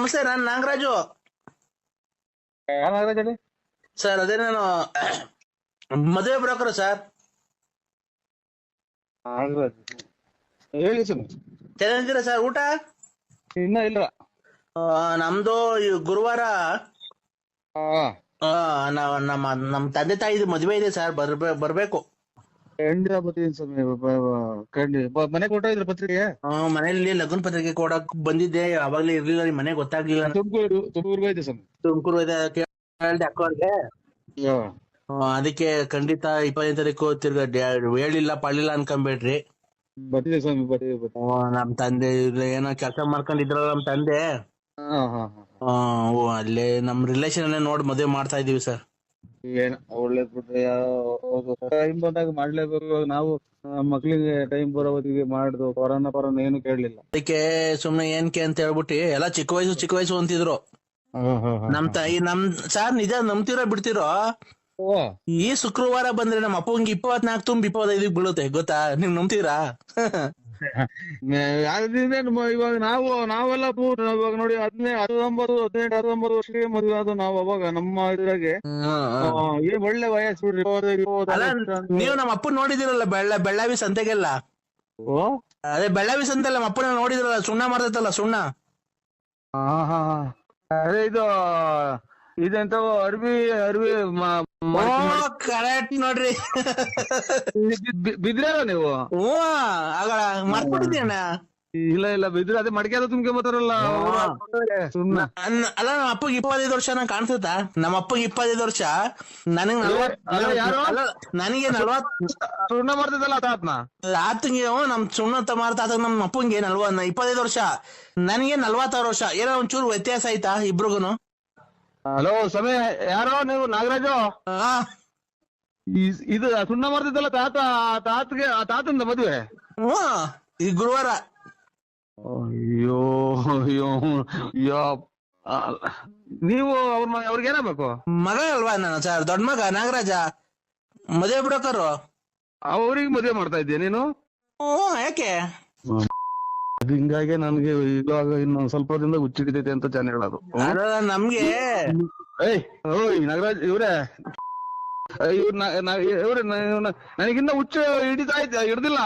ನಮಸ್ತೆ, ನಾನು ನಾಗರಾಜು. ನಾಗರಾಜ್ ಹೇಳಿ ಸರ್, ಅದೇ ನಾನು ಮದುವೆ ಬ್ರೋಕರ್ ಸರ್. ನಾಗರಾಜ್ ಹೇಳಿ ಸರ್. ಚೆನ್ನಾಗಿದ್ದೀರಾ ಸರ್? ಊಟ ಇನ್ನ ಇಲ್ಲ. ನಮ್ದು ಈ ಗುರುವಾರ ನಮ್ಮ ತಂದೆ ತಾಯಿದು ಮದುವೆ ಇದೆ ಸರ್. ಬರ್ಬೇಕು. ಖಂಡಿತ ಬರ್ತೀನಿ ಸ್ವಾಮಿ. ಮನೆ ಕೊಟ್ಟ ಇದ್ರ ಪತ್ರಿಕೆ ಮನೇಲಿ ಲಗ್ನ ಪತ್ರಿಕೆ ಕೊಡಕ್ ಬಂದಿದ್ದೆ, ಅವಾಗ್ಲೇ ಇರ್ಲಿಲ್ಲ, ನಿಮ್ ಮನೆ ಗೊತ್ತಾಗ್ಲಿಲ್ಲ. ತುಮಕೂರ್ಗೂ ಐತೆ ಸ್ವಾಮಿ. ತುಮಕೂರು ಕೇಳ್ದೆ ಅಕ್ಕವ್ರಿಗೆ. ಅದಕ್ಕೆ ಖಂಡಿತ 20ನೇ ತಾರೀಕು ತಿರ್ಗಾ ಹೇಳಿಲ್ಲ ಪಳ್ಳಿಲ್ಲ ಅನ್ಕೊಂಬೇಡ್ರಿ. ಬರ್ತಿದೆ ಸ್ವಾಮಿ, ಬರ್ತಿದೆ. ನಮ್ ತಂದೆ ಏನೋ ಕೆಲಸ ಮಾಡ್ಕೊಂಡಿದ್ರಲ್ಲ ನಮ್ ತಂದೆ. ಅಲ್ಲೇ ನಮ್ ರಿಲೇಷನ್ ನೋಡಿ ಮದುವೆ ಮಾಡ್ತಾ ಇದೀವಿ ಸರ್. ಏನ್ ಒಳ್ಳೇದ್ ಬಿಟ್ರೆ, ಟೈಮ್ ಬಂದಾಗ ಮಾಡ್ಲೇಬೇಕು. ನಾವು ಮಕ್ಳಿಗೆ ಟೈಮ್ ಬರೋ ಹೊತ್ತಿಗೆ ಮಾಡ್ದು. ಕೊರೋನಾ ಏನು ಕೇಳಲಿಲ್ಲ. ಅದಕ್ಕೆ ಸುಮ್ನೆ ಏನ್ಕೆ ಅಂತ ಹೇಳ್ಬಿಟ್ಟು ಎಲ್ಲ ಚಿಕ್ಕ ವಯಸ್ಸು ಅಂತಿದ್ರು. ನಮ್ ಸಾರ್ ನಿಜ ನಂಬ್ತಿರೋ ಬಿಡ್ತಿರೋ, ಈ ಶುಕ್ರವಾರ ಬಂದ್ರೆ ನಮ್ಮ ಅಪ್ಪಂಗೆ 24 ತುಂಬ 25 ಬೀಳುತ್ತೆ ಗೊತ್ತಾ? ನೀವ್ ನಂಬ್ತೀರಾ? ಇವಾಗ ನಾವೆಲ್ಲ ಇವಾಗ ನೋಡಿ 19 ವರ್ಷಕ್ಕೆ ಮದುವೆ ಆದ ನಾವು. ಅವಾಗ ನಮ್ಮ ಇದ್ರಾಗೆ ಏನ್ ಒಳ್ಳೆ ವಯಸ್ಸು ಬಿಡ್ರಿ. ನೀವು ನಮ್ಮ ಅಪ್ಪನ್ ನೋಡಿದಿರಲ್ಲ ಬೆಳ್ಳಾವಿ ಸಂತೆಗೆಲ್ಲ. ಅದೇ ಬೆಳ್ಳಾವಿ ಸಂತೆಲ್ಲ ನಮ್ಮ ಅಪ್ಪನ ನೋಡಿದ್ರಲ್ಲ, ಸುಣ್ಣ ಮಾಡ್ತೈತಲ್ಲ ಸುಣ್ಣ. ಅದೇ ಇದೆಂತ ಅರ್ವಿ ಕರೆಕ್ಟ್ ನೋಡ್ರಿ. ಬಿದ್ರಾರ ನೀವು? ಆಗ ಮರ್ತ್ಬಿಟ್ಟಿದ್ದೀನ. ಇಲ್ಲ ಬಿದ್ರೆ ಅದೇ ಮಡಿಕೆ ತುಂಬ್ಕೊಂಬತ್ತಾರಲ್ಲ. ಅಲ್ಲ, ನಮ್ಮ ಅಪ್ಪಗೆ 25 ವರ್ಷ ಕಾಣ್ಸುತ್ತಾ? ನಮ್ಮ ಅಪ್ಪಗೆ 25 ವರ್ಷ, ನನಗೆ 40. ಸುಣ್ಣ ಮಾಡ್ತಿದ್ದಲ್ಲ ಆತಂಗೆ ನಮ್ ಸುಣ್ಣ ಮಾರ್ತಾತ. ನಮ್ಮ ಅಪ್ಪಂಗೆ 25 ವರ್ಷ, ನನಗೆ 46 ವರ್ಷ. ಏನೋ ಒಂಚೂರು ವ್ಯತ್ಯಾಸ ಆಯ್ತಾ ಇಬ್ರಿಗೂನು? ಹಲೋ ಸಮಯ, ಯಾರೋ ನೀವು? ನಾಗರಾಜು. ಇದು ಸುಣ್ಣ ಮಾಡ್ತಿದ್ದಲ್ಲ ತಾತಂದ ಮದುವೆ ಈ ಗುರುವಾರ. ಅಯ್ಯೋ ನೀವು ಅವ್ರಿಗೆ ಏನಾಗಬೇಕು? ಮಗ ಅಲ್ವಾ ನಾನು ಸರ್? ದೊಡ್ಡ ಮಗ ನಾಗರಾಜ, ಮದುವೆ ಬ್ರೋಕರು. ಅವ್ರಿಗೆ ಮದುವೆ ಮಾಡ್ತಾ ಇದ್ದೀಯ ನೀನು? ಯಾಕೆ? ಹಿಂಗಾಗಿ ನನ್ಗೆ ಇವಾಗ ಇನ್ನೊಂದ್ ಸ್ವಲ್ಪ ದಿನದ ಹುಚ್ಚಿಡಿತೈತೆ ಅಂತ ಜನ ಹೇಳೋದು. ನಮ್ಗೆ ನಾಗರಾಜ್ ಇವ್ರೆ ನನಗಿನ್ನ ಹುಚ್ಚು ಹಿಡಿತಾ ಇದ್ದ ಹಿಡ್ದಿಲ್ಲ.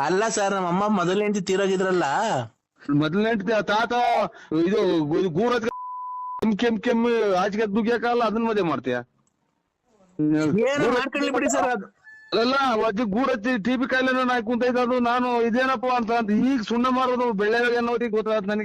ಅಲ್ಲ ಸರ್, ನಮ್ಮ ಅಮ್ಮ ಮೊದಲನೇ ಹೆಂಡತಿ ತೀರೋಗಿದ್ರಲ್ಲ. ಮೊದಲನೇ ಹೆಂಡತಿ ತಾತ ಇದು ಗೂರದ್ ಕೆಮ್ಮು ಆಚೆಗೆ ದುಗ್ಯಾಕಲ್ಲ, ಅದನ್ನ ಮದುವೆ ಮಾಡ್ತೀಯ? ಮಾಡ್ಕೊಳ್ಳಿ ಬಿಡಿ ಸರ್. ಅಲ್ಲ ಅಜ್ಜಿ ಗೂಡತ್ತಿ ಟಿಬಿ ಕಾಯಿಲೆ ಕುಂತೈತೆ. ಅದು ನಾನು ಇದೇನಪ್ಪ ಅಂತ ಈಗ ಸುಣ್ಣ ಮಾರೋದು ಬೆಳ್ಳೆ ಅನ್ನೋದಿಗೆ ಗೊತ್ತಾಯ್ತು ನನಗೆ.